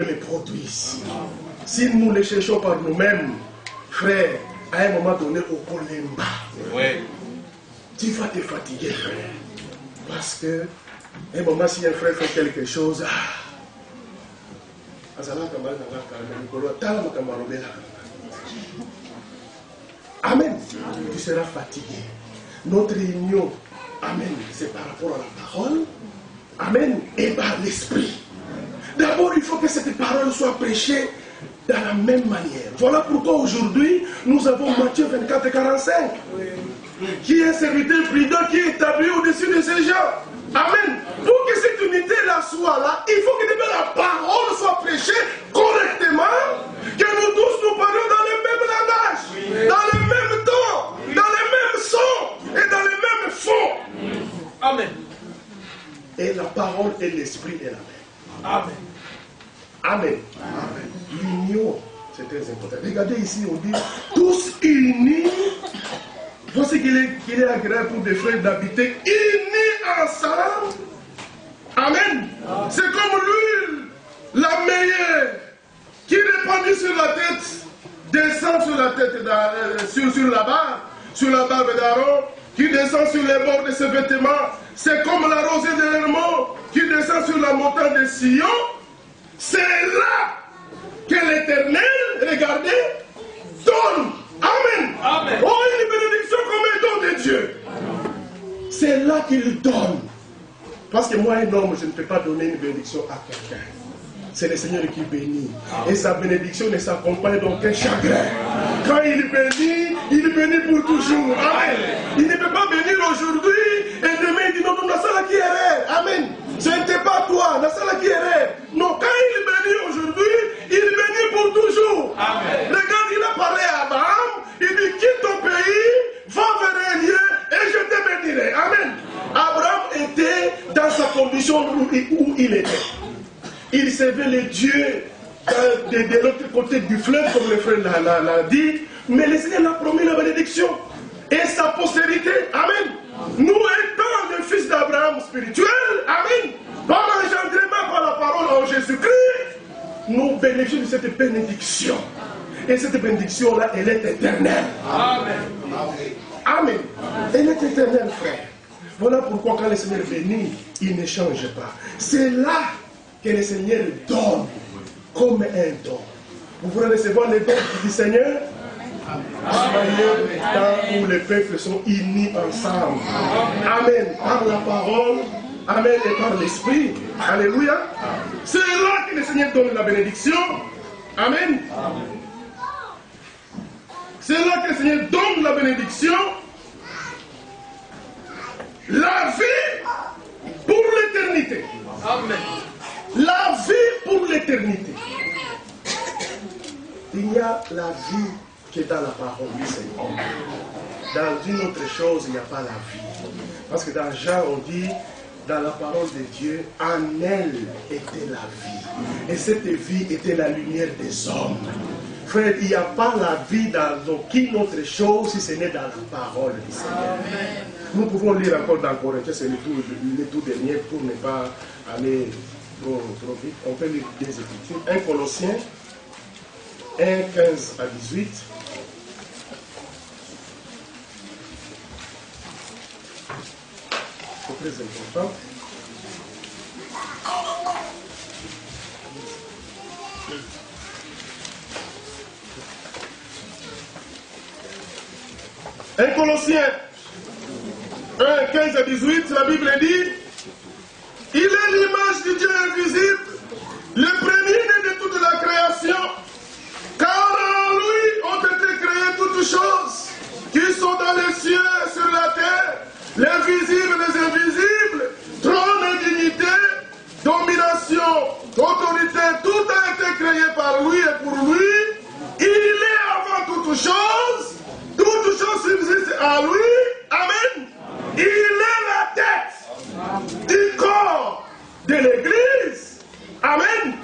les produisent. Si nous les cherchons par nous-mêmes, frère, à un moment donné, au Kolemba, tu vas te fatiguer, frère. Parce que, à un moment, si un frère fait quelque chose, amen. Tu seras fatigué. Notre union, amen, c'est par rapport à la parole, amen, et par l'esprit. D'abord, il faut que cette parole soit prêchée dans la même manière. Voilà pourquoi aujourd'hui, nous avons Matthieu 24 et 45, qui est un serviteur prudent qui est établi au-dessus de ces gens. Amen. Pour que cette unité-là soit là, il faut que la parole soit prêchée correctement, que nous tous nous parlions dans le même langage, dans le même temps, dans le même son et dans le même fond. Amen. Et la parole et l'esprit est la même. Amen. Amen. Amen. L'union, c'est très important. Regardez ici, on dit tous unis. Voici qu'il est agréable pour des frères d'habiter unis ensemble. Amen. C'est comme l'huile, la meilleure, qui répandue sur la tête, descend sur la tête, sur la barbe d'Aaron, qui descend sur les bords de ses vêtements. C'est comme la rosée de l'Hermon qui descend sur la montagne de Sion. C'est là que l'Éternel, regardez, donne. Amen. Amen. Oh, une bénédiction comme un don de Dieu. C'est là qu'il donne. Parce que moi, un homme, je ne peux pas donner une bénédiction à quelqu'un. C'est le Seigneur qui bénit. Et sa bénédiction ne s'accompagne d'aucun chagrin. Quand il bénit pour toujours. Amen. Il ne peut pas bénir aujourd'hui et demain il dit non, non, ça là qui est. Amen. Ce n'était pas toi, c'est là qui est. Non, quand il bénit aujourd'hui, il bénit pour toujours. Amen. Regarde, il a parlé à Abraham, il dit quitte ton pays, va vers un lieu et je te bénirai. Amen. Abraham était dans sa condition où il était. Il servait les dieux de l'autre côté du fleuve, comme le frère l'a dit, mais le Seigneur l'a promis la bénédiction. Et sa postérité, amen. Nous étant les fils d'Abraham spirituel, amen. Par l'engendrement, par la parole en Jésus-Christ, nous bénéficions de cette bénédiction. Et cette bénédiction-là, elle est éternelle. Amen. Amen. Elle est éternelle, frère. Voilà pourquoi quand le Seigneur bénit, il ne change pas. C'est là que le Seigneur donne comme un don. Vous voulez recevoir les dons du Seigneur? Soyez temps où les peuples sont unis ensemble. Amen. Par la parole, amen, et par l'esprit. Alléluia. C'est là que le Seigneur donne la bénédiction. Amen. C'est là que le Seigneur donne la bénédiction. La vie pour l'éternité. Amen. La vie pour l'éternité. Il y a la vie qui est dans la parole du Seigneur. Dans une autre chose, il n'y a pas la vie. Parce que dans Jean, on dit, dans la parole de Dieu, en elle était la vie. Et cette vie était la lumière des hommes. Frère, il n'y a pas la vie dans aucune autre chose si ce n'est dans la parole du Seigneur. Amen. Nous pouvons lire encore dans Corinthiens, c'est le tout dernier pour ne pas aller trop vite. On peut lire des Écritures. 1 Colossiens 1, 15 à 18. C'est très important. Un Colossiens 1, 15 à 18, la Bible dit, il est l'image du Dieu invisible, le premier-né de toute la création, car en lui ont été créées toutes choses qui sont dans les cieux et sur la terre, les visibles et les invisibles, trône et dignité, domination, autorité, tout a été créé par lui et pour lui. Il est avant toutes choses subsistent à lui. Amen. Il est la tête du corps de l'Église. Amen.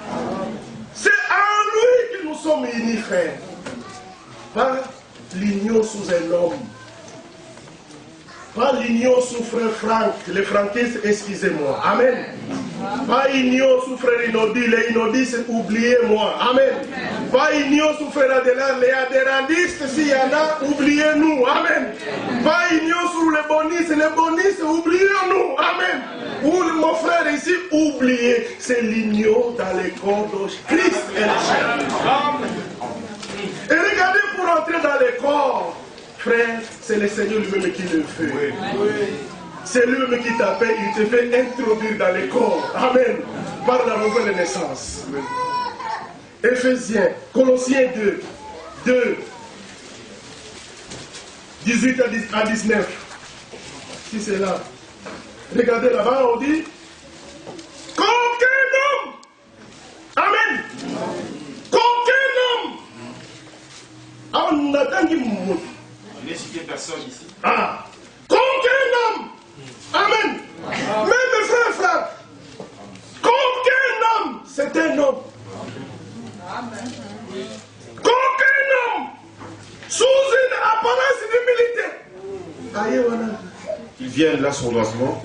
C'est en lui que nous sommes unis, frères. Pas l'union sous un homme. Pas l'union sous frère Franck, les franquistes, excusez-moi. Amen. Pas igno souffrere inodi, les inodis c'est oubliez-moi. Amen. Pas igno souffrera de là, les adhérendistes, s'il y en a, oubliez-nous. Amen. Pas igno sur les bonis, oubliez-nous. Amen. Ou mon frère ici, oubliez, c'est l'igno dans les corps de Christ et le chair. Et regardez, pour entrer dans les corps, frère, c'est le Seigneur lui-même qui le fait. C'est lui-même qui t'appelle, il te fait introduire dans les corps. Amen. Par la nouvelle naissance. Éphésiens, Colossiens 2, 18 à 19. Si c'est là. Regardez là-bas, on dit qu'aucun homme. Amen. Qu'aucun homme. On attend qu'il monte. On n'est cité personne ici. Ah. Qu'aucun homme. Amen. Même frère. Qu'aucun homme. C'est un homme. Amen. Qu'aucun homme. Sous une apparence d'humilité. Aïe, voilà. Ils viennent là sournoisement.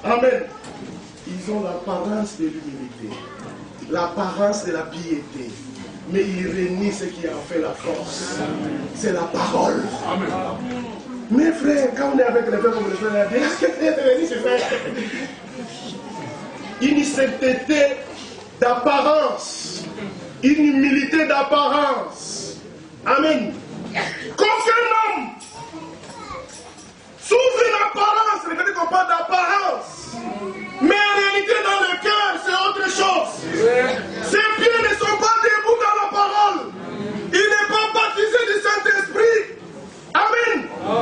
Amen. Ils ont l'apparence de l'humilité, l'apparence de la piété, mais ils renient ce qui a fait la force. C'est la parole. Amen. Mes frères, quand on est avec les frères comme les frères, une sainteté d'apparence, une humilité d'apparence. Amen. Qu'aucun homme sous une apparence, regardez qu'on parle d'apparence, mais en réalité dans le cœur c'est autre chose. Ses pieds ne sont pas debout dans la parole. Il n'est pas baptisé du Saint-Esprit. Amen.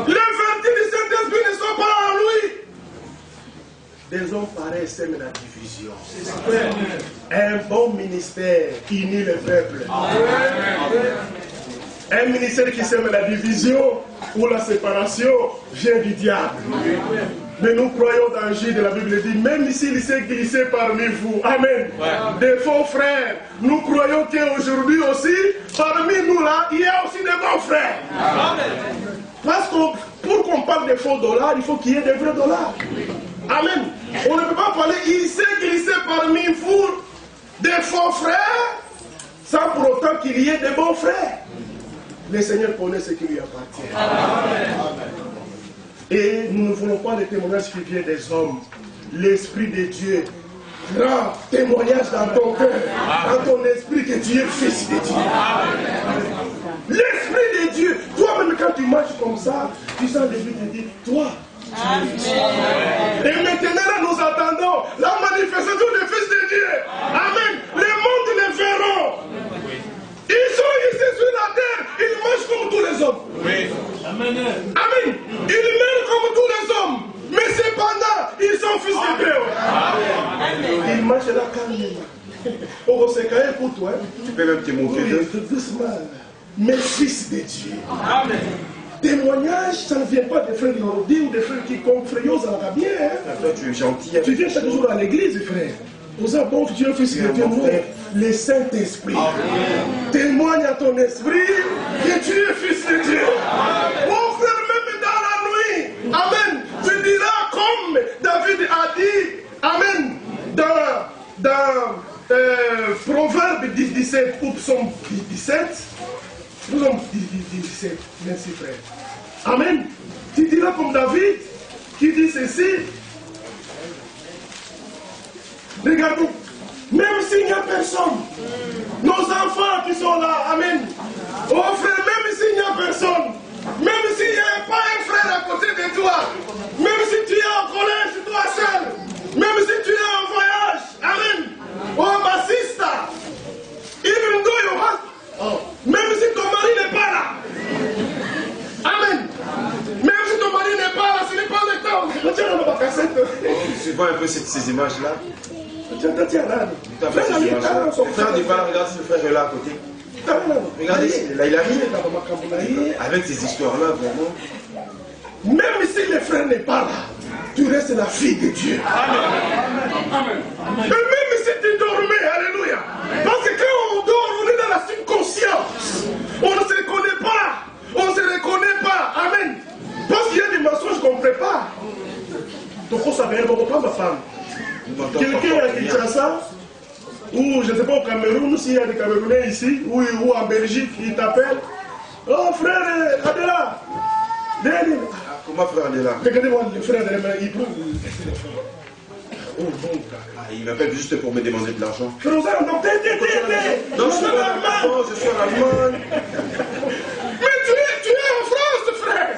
Les vertus du Saint-Esprit ne sont pas en lui. Des hommes pareils sèment la division. Un bon ministère unit le peuple. Un ministère qui sème la division ou la séparation vient du diable. Mais nous croyons dans J de la Bible dit, même s'il s'est glissé parmi vous, amen, des faux frères, nous croyons qu'aujourd'hui aussi, parmi nous là, il y a aussi des bons frères. Parce que pour qu'on parle des faux dollars, il faut qu'il y ait des vrais dollars. Amen. On ne peut pas parler, il s'est glissé parmi vous des faux frères, sans pour autant qu'il y ait des bons frères. Le Seigneur connaît ce qui lui appartient. Amen. Et nous ne voulons pas les témoignages qui viennent des hommes. L'Esprit de Dieu rend témoignage dans ton cœur, dans ton esprit que tu es fils de Dieu. L'Esprit de Dieu, toi-même quand tu marches comme ça, tu sens l'Esprit te dire, toi, tu es fils de Dieu. Et maintenant nous attendons la manifestation des fils de Dieu. Amen. Les mondes les verront. Ils sont ici sur la terre, ils marchent comme tous les hommes. Oui. Amen. Amen. Ils meurent comme tous les hommes. Mais cependant, ils sont fils de Dieu. Amen. Ils marchent là calmement. Oh, c'est quand même pour toi. Tu peux même te moquer d'eux. Doucement. Mais fils de Dieu. Amen. Témoignage, ça ne vient pas des frères Yorodi ou des frères qui confréosent à la bien. Toi, tu es gentil. Tu viens chaque jour à l'église, frère. Nous avons Dieu, fils de Dieu, le Saint-Esprit. Témoigne à ton esprit que tu es fils de Dieu. Mon frère, même dans la nuit, amen, tu diras comme David a dit, amen, dans Proverbe 17 ou Psaume 17, Psaume 17, merci frère. Amen. Tu diras comme David qui dit ceci. Regardez, même s'il n'y a personne, nos enfants qui sont là, amen. Oh frère, même s'il n'y a personne, même s'il n'y a pas un frère à côté de toi, même si tu es en collège, toi seul, même si tu es en voyage, amen. Oh bassista, even though you have, même si ton mari n'est pas là, amen. Même si ton mari n'est pas là, ce n'est pas le temps. Retiens dans ma cassette. Tu vois un peu ces images-là. Tiens, Le frère du bar, regarde si le frère est là à côté. Regardez, là il arrive. Avec ces histoires-là, vraiment. Même si le frère n'est pas là, tu restes la fille de Dieu. Amen. Et même si tu dormais, alléluia. Parce que quand on dort, on est dans la subconscience. On ne se reconnaît pas. On ne se reconnaît pas. Amen. Parce qu'il y a des mensonges qu'on prépare. Donc on s'appelle, on ne pas ma femme. Quelqu'un a nous, s'il y a des Camerounais ici, ou en Belgique, ils t'appellent. Oh frère Adela. Comment frère Adela? Regardez-moi, le frère Adela, il prend le téléphone. Oh bon, il m'appelle juste pour me demander de l'argent. Frère Ozan, donc t'es. Non, je suis en Allemagne. Je suis en Allemagne. Mais tu es en France, frère.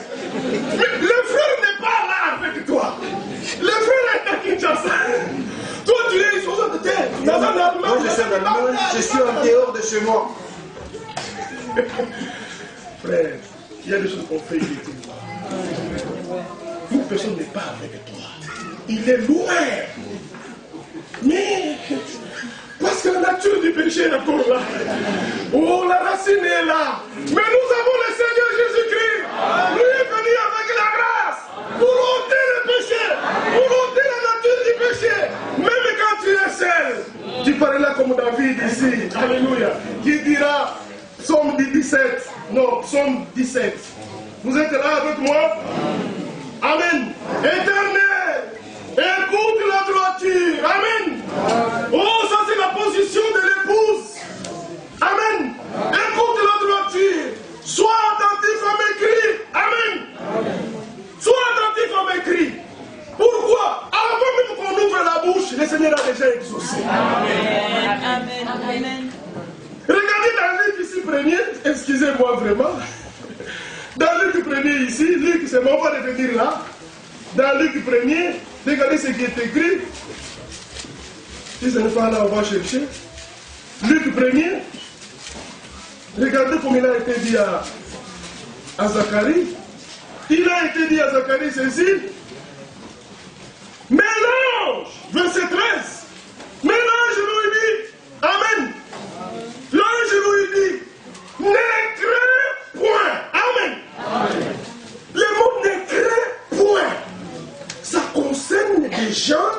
Mais le frère n'est pas là avec toi. Le frère est à Kinshasa. Toi, tu es sur de terre. Dans un Allemagne. Non, je suis en Allemagne. Je suis en dehors de chez moi. Frère, il y a des choses qu'on fait, il était loin. Une personne n'est pas avec toi. Il est loin. Mais, parce que la nature du péché est encore là. Oh, la racine est là. Mais nous avons le Seigneur Jésus-Christ. Lui est venu avec la grâce pour ôter le péché, pour ôter la nature du péché. Même quand tu es seul, tu parles comme David ici. Alléluia. Qui dira, Psaume 17. Non, Psaume 17. Vous êtes là avec moi? Amen. Éternel, écoute la droiture. Amen. Oh, ça c'est la position de l'épouse. Amen. Écoute la droiture. Sois attentif à mes cris. Amen. Sois attentif à mes cris. Pourquoi? Avant même qu'on ouvre la bouche, le Seigneur a déjà exaucé. Amen. Amen. Amen. Regardez dans Luc ici premier, excusez-moi vraiment. Dans Luc premier ici, Luc, c'est bon, on va revenir là. Dans Luc premier, regardez ce qui est écrit. Si ce n'est pas là, on va chercher. Luc premier, regardez comme il a été dit à Zacharie. Il a été dit à Zacharie ceci. Mais l'ange, verset 13, mais l'ange lui dit, Amen. L'ange lui dit, ne crains point. Amen. Amen. Le mot ne crains point. Ça concerne des gens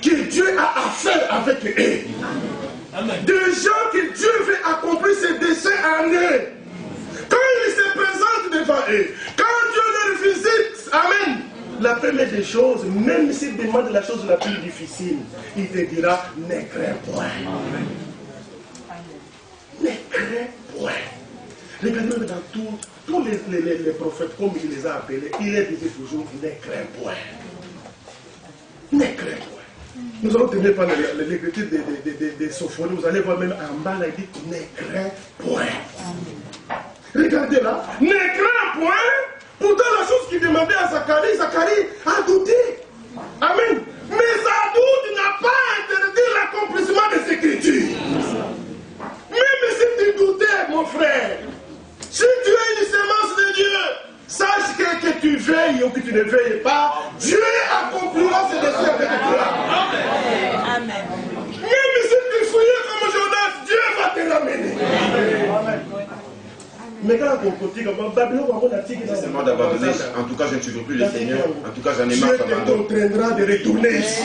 que Dieu a affaire avec eux. Amen. Des gens que Dieu veut accomplir ses desseins en eux. Quand il se présente devant eux, quand Dieu leur visite, Amen. La première des choses, même s'il demande la chose la plus difficile, il te dira, ne crains point. Amen. Ne crains point. Regardez même dans tous les prophètes, comme il les a appelés, il les disait toujours, ne crains point. Ne crains point. Nous allons tenir par l'écriture des Sophonie, vous allez voir même en bas, là, il dit, ne crains point. Regardez là, ne crains point. Pourtant, la chose qu'il demandait à Zacharie, Zacharie a douté. Amen. Mais sa doute n'a pas interdit l'accomplissement des Écritures. Même si tu doutais, mon frère, si tu es une semence de Dieu, sache que tu veilles ou que tu ne veilles pas, Dieu accomplira ses desseins avec toi. Amen. Même si tu fouilles comme Jonas, Dieu va te ramener. Amen. Mais quand on continue, C'est moi d'abandonner. En tout cas, je ne suis plus le Seigneur. En tout cas, j'en ai marre. Dieu t'entraînera de retourner ici.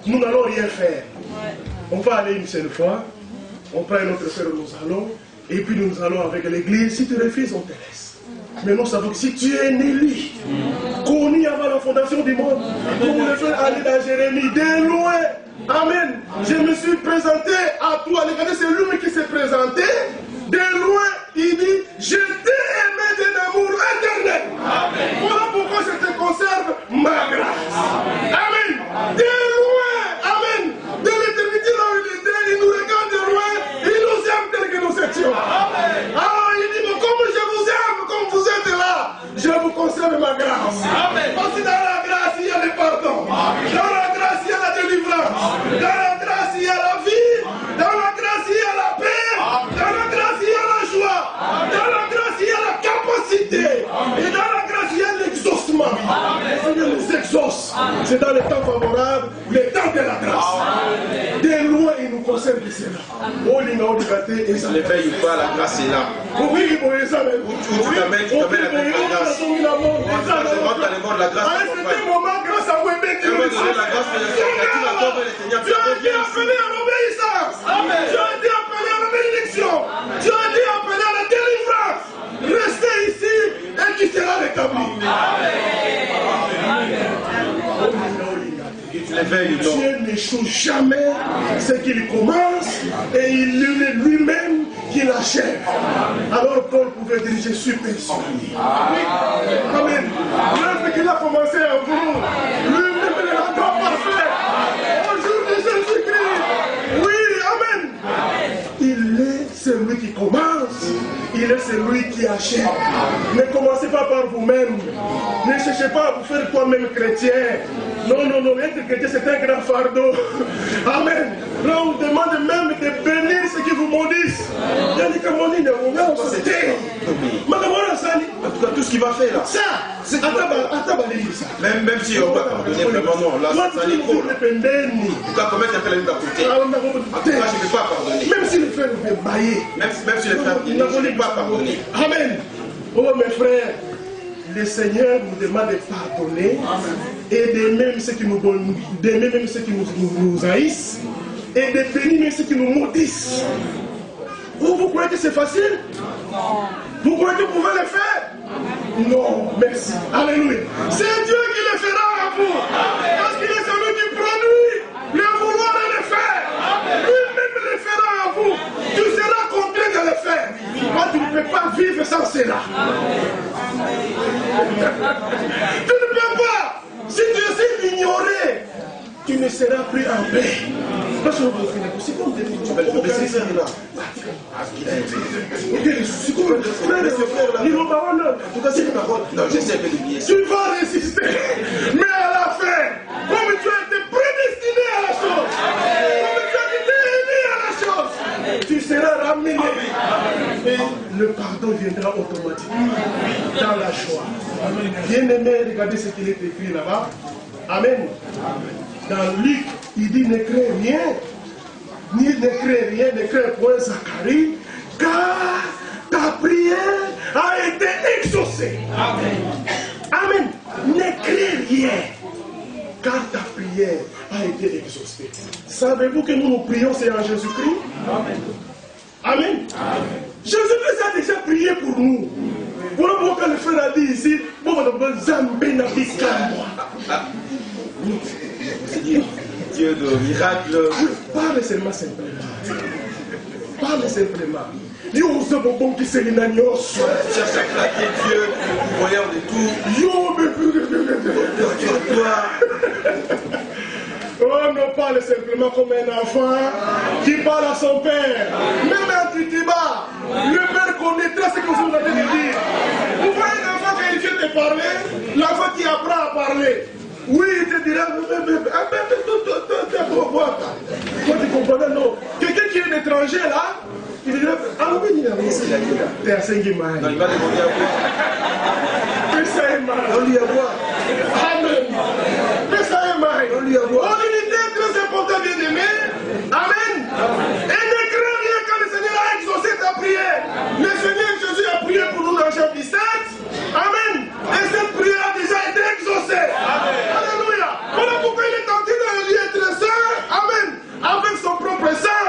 Nous n'allons rien faire. On va aller une seule fois. On prend un autre frère, nous allons. Et puis nous allons avec l'église. Si tu refuses, on te laisse. Mais nous savons que si tu es né lui, connu avant la fondation du monde, comme le frère allait dans Jérémie, de loin. Amen. Je me suis présenté à toi. Regardez, c'est lui qui s'est présenté. De loin, il dit, je t'ai aimé d'un amour éternel. Amen. Voilà pourquoi je te conserve ma grâce. Amen. De loin, amen. De l'éternité là où il était, il nous regarde de loin, il nous aime tel que nous étions. Amen. Alors il dit, mais comme je vous aime, comme vous êtes là, je vous conserve ma grâce. Amen. Parce que dans la grâce, il y a le pardon. Amen. Dans la grâce, il y a la délivrance. Amen. Dans la grâce, il y a la vie. Dans la grâce, il y a la paix. Amen. Dans la grâce, il y a la joie. Amen. Dans la grâce, il y a la capacité. Amen. Et dans la grâce, il y a l'exaucement. Le Seigneur nous exauce. C'est dans les temps favorables, les temps de la grâce. Amen. De loin, il nous concerne de cela. L'éveil ou pas, la grâce est là. Oui, tu t'amènes avec la grâce. Tu rentres dans le monde, la grâce t'accompagne. Grâce à vous, Dieu va donner la grâce pour le Seigneur. Tu as été appelé à l'obéissance. Tu as été appelé à la bénédiction. Tu as été appelé à la délivrance. Restez ici et tu seras rétabli. Tu l'éveilles, Dieu n'échoue jamais ce qu'il commence. Et il est lui-même qui l'achève. Alors Paul pouvait dire, je suis persuadé. Amen. L'œuvre qu'il a commencé à vous, lui-même le rendra parfait. Au jour de Jésus-Christ. Oui, amen. Il est celui qui commence. Il est celui qui achève. Ne commencez pas par vous-même. Ne cherchez pas à vous faire toi-même chrétien. Non, non, non, être chrétien c'est un grand fardeau. Amen. Là on vous demande même de bénir ceux qui vous maudissent. Il y a des qui maudissent, mais on va se taire. En tout cas, tout ce qu'il va faire là. Ça, c'est ça. Même si on va pardonner, vraiment non, là, ça n'est trop. En tout cas, commettre un tel à côté. En tout cas, je ne vais pas pardonner. Même si les frères vous bailler. Même si les frères, je ne vais pas pardonner. Amen. Oh mes frères, le Seigneur nous demande de pardonner et d'aimer même ceux qui nous haïssent et de bénir même ceux qui nous maudissent. Vous croyez que c'est facile? Vous croyez que vous pouvez le faire? Non, merci. Alléluia. C'est Dieu qui le fera à vous. Parce qu'il est celui qui produit le vouloir et le faire. Lui-même le fera à vous. Tu seras contraint de le faire. Moi, tu ne peux pas vivre sans cela. Tu ne peux pas. Si tu essaies d'ignorer, tu ne seras plus en paix. Parce que c'est comme des gens. Tu vas le baisser ça là. Tu vas résister. Mais à la fin, comme tu as été prédestiné à la chose, comme tu as été aimé à la chose, tu seras ramené. Et le pardon viendra automatiquement dans la joie. Bien-aimé, regardez ce qu'il est écrit là-bas. Amen. Dans Luc, il dit ne crée rien, ni ne crée rien, ne crée point Zacharie, car ta prière a été exaucée. Amen. Amen. Ne crée rien, car ta prière a été exaucée. Savez-vous que nous prions, c'est en Jésus-Christ? Amen. Amen. Jésus-Christ a déjà prié pour nous. Voilà pourquoi le frère a dit ici, Dieu de miracles. Parle seulement simplement. Parle simplement. Yo, ce bonbon qui s'est l'inagnos. Cherche à craquer Dieu, voyant de tout. Yo, mais. Toi. Oh, ne parle simplement comme un enfant qui parle à son père. Même un titiba, le père connaîtra ce que vous avez dit. Vous voyez un enfant qualifié de parler, l'enfant qui apprend à parler. Oui, il te dira, toi tu comprends, non. Quelqu'un qui est étranger là, il dira, ah oui, il est à Saint-Guimaï. Non, il va demander à boire. On lui a boire. Amen. On lui a boire. L'unité est très importante, bien aimé. Amen. Et ne crains rien quand le Seigneur a exaucé ta prière. Le Seigneur Jésus a prié pour nous dans Jean 17. Amen. Et cette prière a déjà été exaucée. Amen. Alléluia. Voilà pourquoi il est entré dans le lieu très saint. Amen. Avec son propre sang.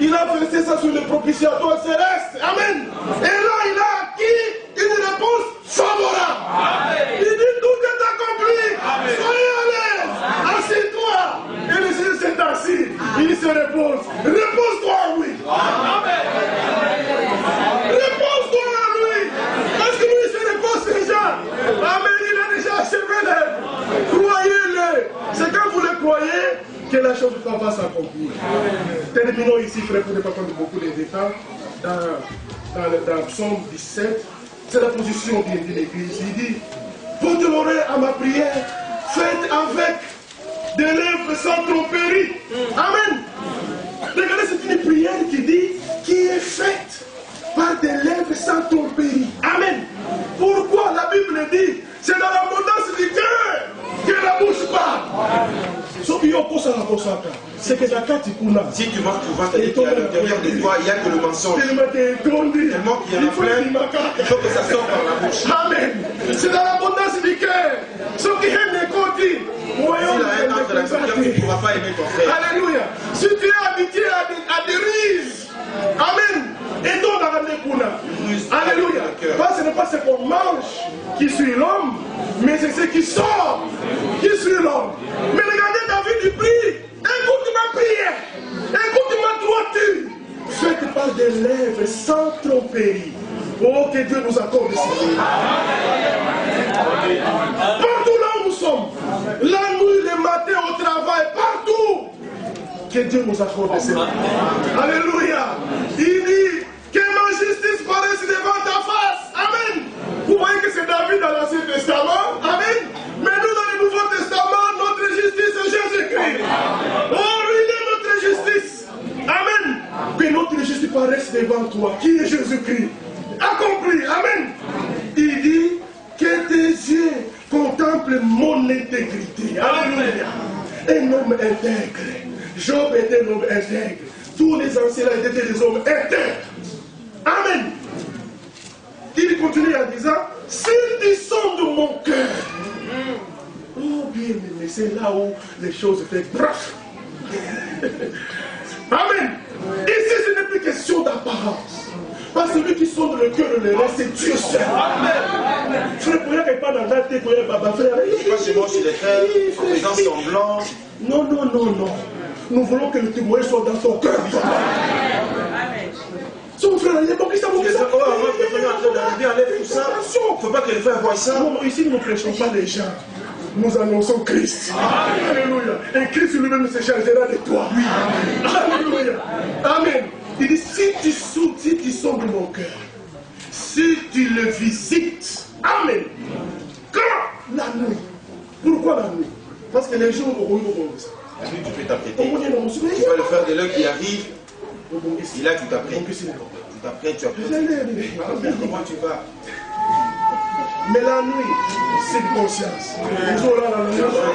Il a versé ça sur le propitiatoire céleste. Amen. Et là, il a acquis une réponse favorable. Amen. Il dit tout est accompli. Amen. Soyez à l'aise. Assieds-toi. Et le Seigneur s'est assis. Il se repose. Repose-toi, oui. Amen. Repose-toi à lui. Parce que lui se repose déjà. Amen. Il a déjà achevé l'œuvre. Croyez-le. C'est quand vous le croyez que la chose va s'accomplir. Terminons ici, frère, pour ne pas prendre beaucoup de détails. Dans le psaume 17, c'est la position bien de l'Église. Il dit, portez l'oreille à ma prière, faites avec des lèvres sans tromperie. Amen. Regardez, c'est une prière qui est faite par des lèvres sans tromperie. Amen. Pourquoi la Bible dit, c'est dans l'abondance du cœur que la bouche parle. C'est que la carte si tu vois, c'est-à-dire qu'à l'intérieur de toi, il n'y a que le mensonge. Tellement qu'il y en a plein, il faut que ça sorte par la bouche. Amen. C'est dans l'abondance du cœur. Ce qui est négotié. Si la haine entre la cœur, tu ne pourras pas aimer ton frère. Alléluia. Si tu es habitué à des rises. Amen. Et donc dans la Nekuna. Alléluia. Parce que ce n'est pas ce qu'on mange qui suit l'homme, mais c'est ce qui sort qui suit l'homme. Mais regardez David, il prie. Écoute ma prière. Écoute ma droiture. des lèvres sans tromperie. Oh, que Dieu nous accorde cela. Partout là où nous sommes, la nuit, le matin, au travail, partout. Que Dieu nous accorde cela. Alléluia. Il dit que ma justice paraisse devant ta face. Amen. Vous voyez que c'est David dans l'Ancien Testament. Amen. Mais nous dans le Nouveau Testament, notre justice c'est Jésus-Christ. Oh, lui il est notre justice. Amen. Que notre justice paraisse devant toi, qui est Jésus-Christ. Accompli. Amen. Il dit que tes yeux contemplent mon intégrité. Alléluia. Un homme intègre. Job était un homme intègre. Tous les anciens étaient des hommes intègres. Amen. Il continue en disant, s'il descend de mon cœur. Oh bien aimé, c'est là où les choses font bref. Amen. Ici, ce n'est plus question d'apparence. Parce que celui qui sonde le cœur de l'erreur, c'est Dieu seul. Amen. Frère, pour quelque part dans la tête, pour Baba, frère. Pas seulement chez les frères, en faisant semblant. Non, non, non, non. Nous voulons que le témoignage soit dans ton cœur. Amen. Son frère, il est bon qu'il s'en Il faut pas que les frères voient ça. Non, ici, nous ne prêchons pas les gens. Nous annonçons Christ. Alléluia. Et Christ lui-même se chargera de toi. Oui. Alléluia. Amen. Il dit, si tu sondes mon cœur, si tu le visites, Amen. Quand la nuit. Pourquoi la nuit? Parce que les jours auront ça. La nuit, tu peux t'apprêter. Tu vas le faire de l'heure qui arrive. Et là, tu t'apprêtes. Tu t'apprêtes, tu apprêtes. Comment tu vas? Mais la nuit, c'est de conscience.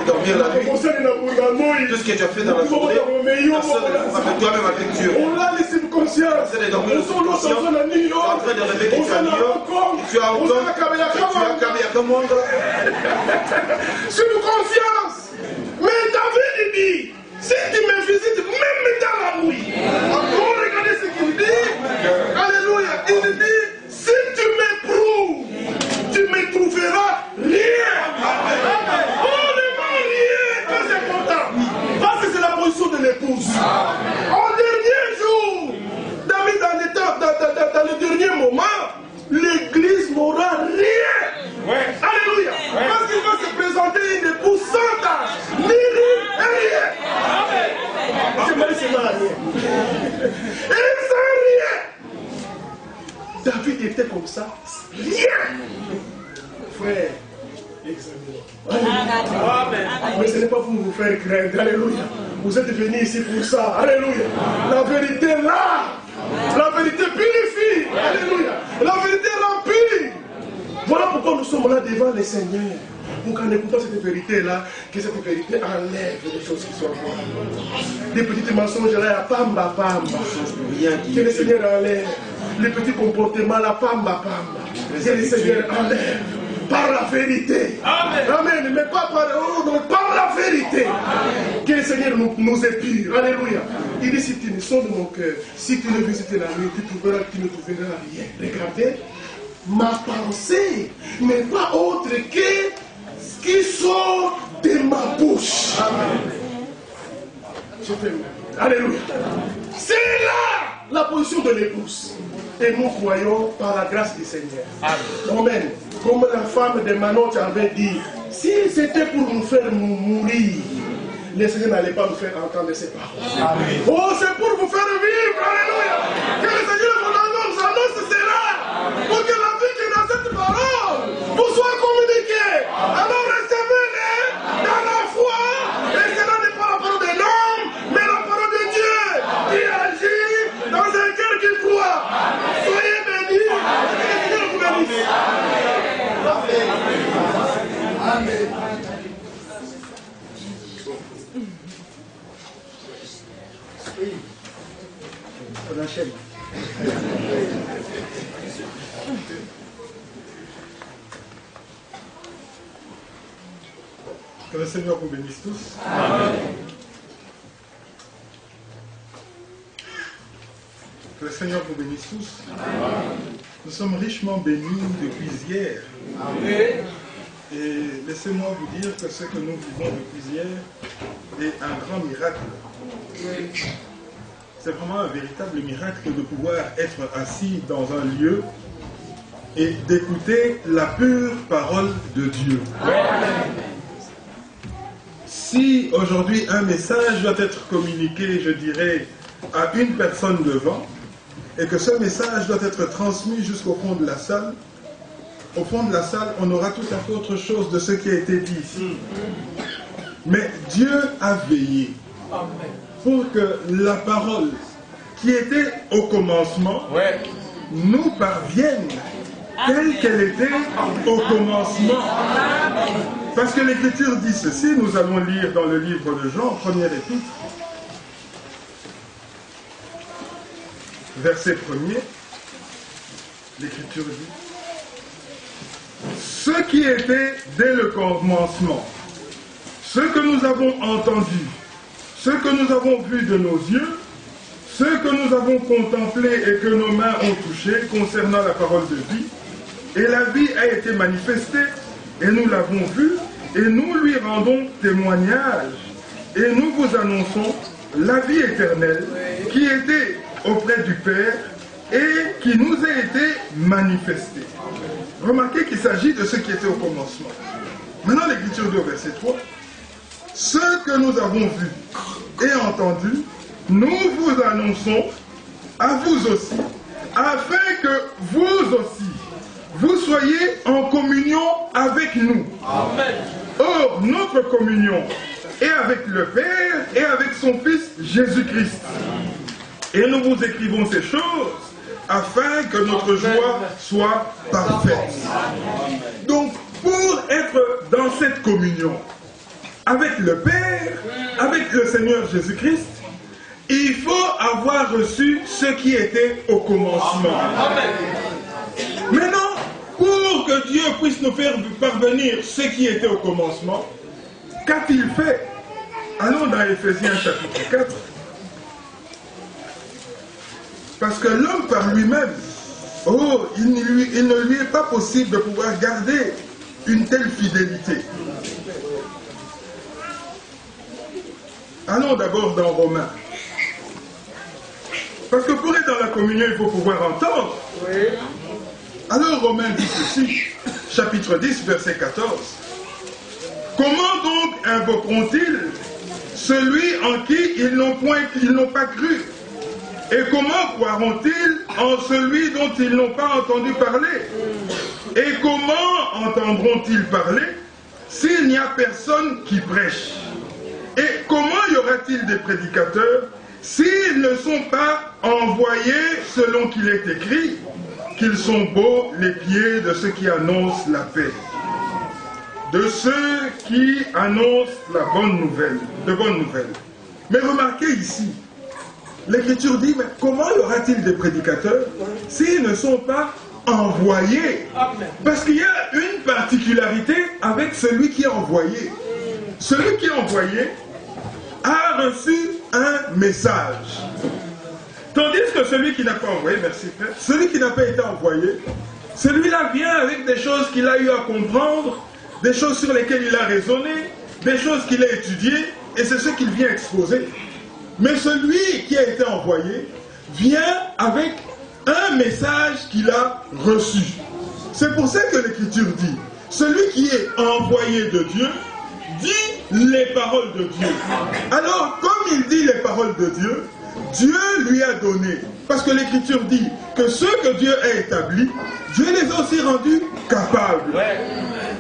Dormir la nuit. Tout ce que tu as fait dans la journée, personne toi-même avec Dieu. On l'a laissé de conscience. On dormir de conscience. Tu es en train de rêver que tu as New York. Tu as Hong Kong. Tu as Kabiakamon. C'est de conscience. Mais David dit, si tu me visites, même dans la nuit. Regardez ce qu'il dit. Alléluia. Il dit, si tu m'éprouves, tu ne me trouveras rien. Oh, ne m'en rien. Très important. Parce que c'est la position de l'épouse. Au dernier jour, David, dans le dernier moment, l'église n'aura rien. Alléluia. Parce qu'il va se présenter une épouse sans tâche, ni rien, rien. C'est mal, c'est mal, rien. Et sans rien. David était comme ça, rien. Frère, examinez. Mais ce n'est pas pour vous faire craindre. Alléluia. Vous êtes venus ici pour ça. Alléluia. La vérité là. La vérité purifie. Alléluia. La vérité remplit. Voilà pourquoi nous sommes là devant le Seigneur. Pour qu'en écoutant cette vérité-là, que cette vérité enlève les choses qui sont en moi. Des petits mensonges là, pamba, pamba. Que le Seigneur enlève. Les petits comportements là, pamba, pamba. Que le Seigneur enlève. Par la vérité. Amen. Amen. Mais pas par la vérité. Amen. Que le Seigneur nous épure. Alléluia. Il dit, si tu ne sondes mon cœur, si tu ne visites la nuit, tu ne trouveras rien. Regardez. Ma pensée n'est pas autre que ce qui sort de ma bouche. Amen. Je fais mal. Alléluia. C'est là la position de l'épouse. Et nous croyons par la grâce du Seigneur. Amen. Comme la femme de Manoch avait dit, si c'était pour nous faire mourir, le Seigneur n'allait pas nous faire entendre ses paroles. Amen. Oh, c'est pour vous faire vivre. Alléluia. Que le Seigneur vous annonce cela. Pour que la vie qui est dans cette parole vous soit communiquée. Alors recevez-les dans la foi. Et cela n'est pas la parole de l'homme, mais la parole de Dieu qui agit dans un cœur qui croit. Soyez bénis. Que le Seigneur vous bénisse. Amen. On enchaîne. Que le Seigneur vous bénisse tous. Amen. Que le Seigneur vous bénisse tous. Amen. Nous sommes richement bénis depuis hier. Amen. Et laissez-moi vous dire que ce que nous vivons depuis hier est un grand miracle. c'est vraiment un véritable miracle de pouvoir être assis dans un lieu et d'écouter la pure parole de Dieu. Si aujourd'hui un message doit être communiqué, je dirais, à une personne devant, et que ce message doit être transmis jusqu'au fond de la salle, au fond de la salle, on aura tout à fait autre chose de ce qui a été dit ici. Mais Dieu a veillé pour que la parole qui était au commencement nous parvienne telle qu'elle était au commencement. Parce que l'Écriture dit ceci, nous allons lire dans le livre de Jean, première épître, verset 1er, l'Écriture dit: ce qui était dès le commencement, ce que nous avons entendu, ce que nous avons vu de nos yeux, ce que nous avons contemplé et que nos mains ont touché concernant la parole de vie, et la vie a été manifestée, et nous l'avons vue, et nous lui rendons témoignage, et nous vous annonçons la vie éternelle qui était auprès du Père et qui nous a été manifestée. Remarquez qu'il s'agit de ce qui était au commencement. Maintenant, l'Écriture dit au verset 3, ce que nous avons vu et entendu, nous vous annonçons à vous aussi, afin que vous aussi, vous soyez en communion avec nous. Amen. Or, notre communion est avec le Père et avec son Fils Jésus-Christ. Et nous vous écrivons ces choses afin que notre joie soit parfaite. Donc, pour être dans cette communion avec le Père, avec le Seigneur Jésus-Christ, il faut avoir reçu ce qui était au commencement. Maintenant, pour que Dieu puisse nous faire parvenir ce qui était au commencement, qu'a-t-il fait? Allons dans Éphésiens chapitre 4. Parce que l'homme par lui-même, il ne lui est pas possible de pouvoir garder une telle fidélité. Allons d'abord dans Romains. Parce que pour être dans la communion, il faut pouvoir entendre. Oui. Alors Romains dit ceci, chapitre 10, verset 14. Comment donc invoqueront-ils celui en qui ils n'ont pas cru? Et comment croiront-ils en celui dont ils n'ont pas entendu parler? Et comment entendront-ils parler s'il n'y a personne qui prêche? Et comment y aura-t-il des prédicateurs s'ils ne sont pas envoyés selon qu'il est écrit qu'ils sont beaux les pieds de ceux qui annoncent la paix, de ceux qui annoncent la bonne nouvelle, de bonnes nouvelles. Mais remarquez ici, l'Écriture dit, mais comment y aura-t-il des prédicateurs s'ils ne sont pas envoyés? Parce qu'il y a une particularité avec celui qui est envoyé. Celui qui est envoyé a reçu un message. Tandis que celui qui n'a pas envoyé, merci frère, celui qui n'a pas été envoyé, celui-là vient avec des choses qu'il a eu à comprendre, des choses sur lesquelles il a raisonné, des choses qu'il a étudiées, et c'est ce qu'il vient exposer. Mais celui qui a été envoyé vient avec un message qu'il a reçu. C'est pour ça que l'Écriture dit, celui qui est envoyé de Dieu dit les paroles de Dieu. Alors, comme il dit les paroles de Dieu, Dieu lui a donné. Parce que l'Écriture dit que ceux que Dieu a établis, Dieu les a aussi rendus capables.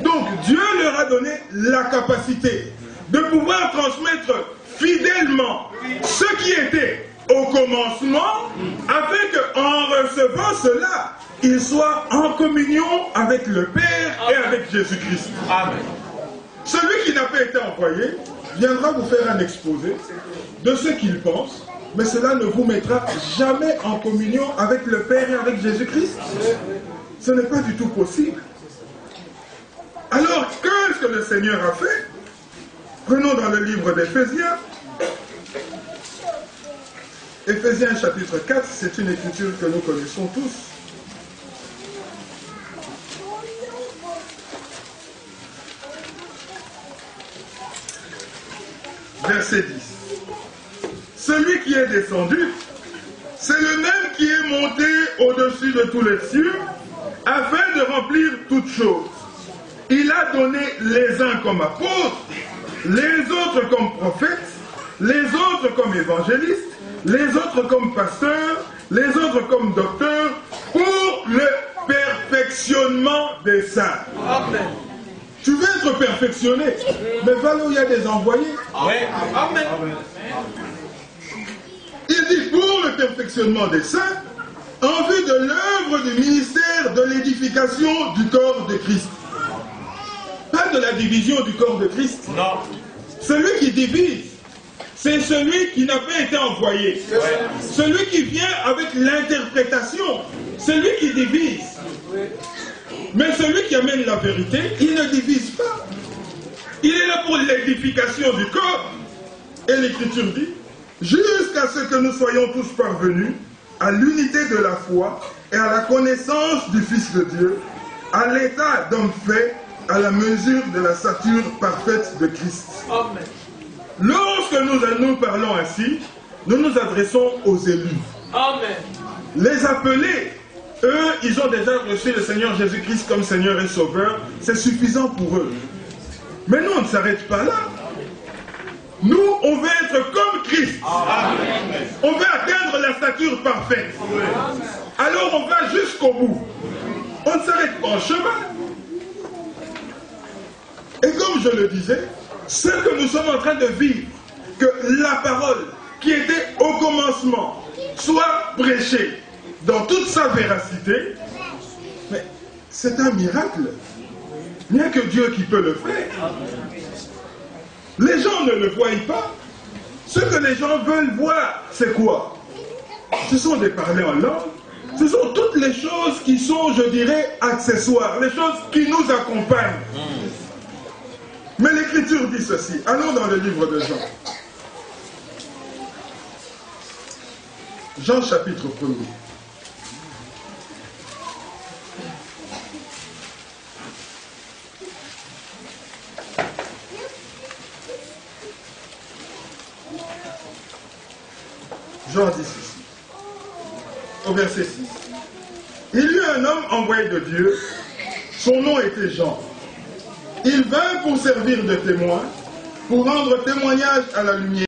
Donc, Dieu leur a donné la capacité de pouvoir transmettre fidèlement ce qui était au commencement, afin qu'en recevant cela, ils soient en communion avec le Père et avec Jésus-Christ. Amen. Celui qui n'a pas été envoyé viendra vous faire un exposé de ce qu'il pense, mais cela ne vous mettra jamais en communion avec le Père et avec Jésus-Christ. Ce n'est pas du tout possible. Alors, qu'est-ce que le Seigneur a fait? Prenons dans le livre d'Éphésiens. Éphésiens chapitre 4, c'est une écriture que nous connaissons tous. Verset 10. Celui qui est descendu c'est le même qui est monté au-dessus de tous les cieux, afin de remplir toutes choses. Il a donné les uns comme apôtres, les autres comme prophètes, les autres comme évangélistes, les autres comme pasteurs, les autres comme docteurs, pour le perfectionnement des saints. Amen. Tu veux être perfectionné, mais va là où il y a des envoyés. Amen. Il dit pour le perfectionnement des saints, en vue de l'œuvre du ministère de l'édification du corps de Christ. Pas de la division du corps de Christ. Non. Celui qui divise, c'est celui qui n'a pas été envoyé. Celui qui vient avec l'interprétation, celui qui divise. Mais celui qui amène la vérité, il ne divise pas. Il est là pour l'édification du corps. Et l'Écriture dit, jusqu'à ce que nous soyons tous parvenus à l'unité de la foi et à la connaissance du Fils de Dieu, à l'état d'homme fait, à la mesure de la stature parfaite de Christ. Amen. Lorsque nous parlons ainsi, nous nous adressons aux élus. Amen. Les appelés, eux, ils ont déjà reçu le Seigneur Jésus-Christ comme Seigneur et Sauveur. C'est suffisant pour eux. Mais nous, on ne s'arrête pas là. Nous, on veut être comme Christ. Amen. On veut atteindre la stature parfaite. Alors on va jusqu'au bout. On ne s'arrête pas en chemin. Et comme je le disais, ce que nous sommes en train de vivre, que la parole qui était au commencement soit prêchée dans toute sa véracité, mais c'est un miracle. Il n'y a que Dieu qui peut le faire. Les gens ne le voient pas. Ce que les gens veulent voir, c'est quoi? Ce sont des parlers en langue. Ce sont toutes les choses qui sont, je dirais, accessoires, les choses qui nous accompagnent. Mais l'Écriture dit ceci. Allons dans le livre de Jean. Jean chapitre 1er. Jean dit ceci, au verset 6. Il y eut un homme envoyé de Dieu, son nom était Jean. Il vint pour servir de témoin, pour rendre témoignage à la lumière.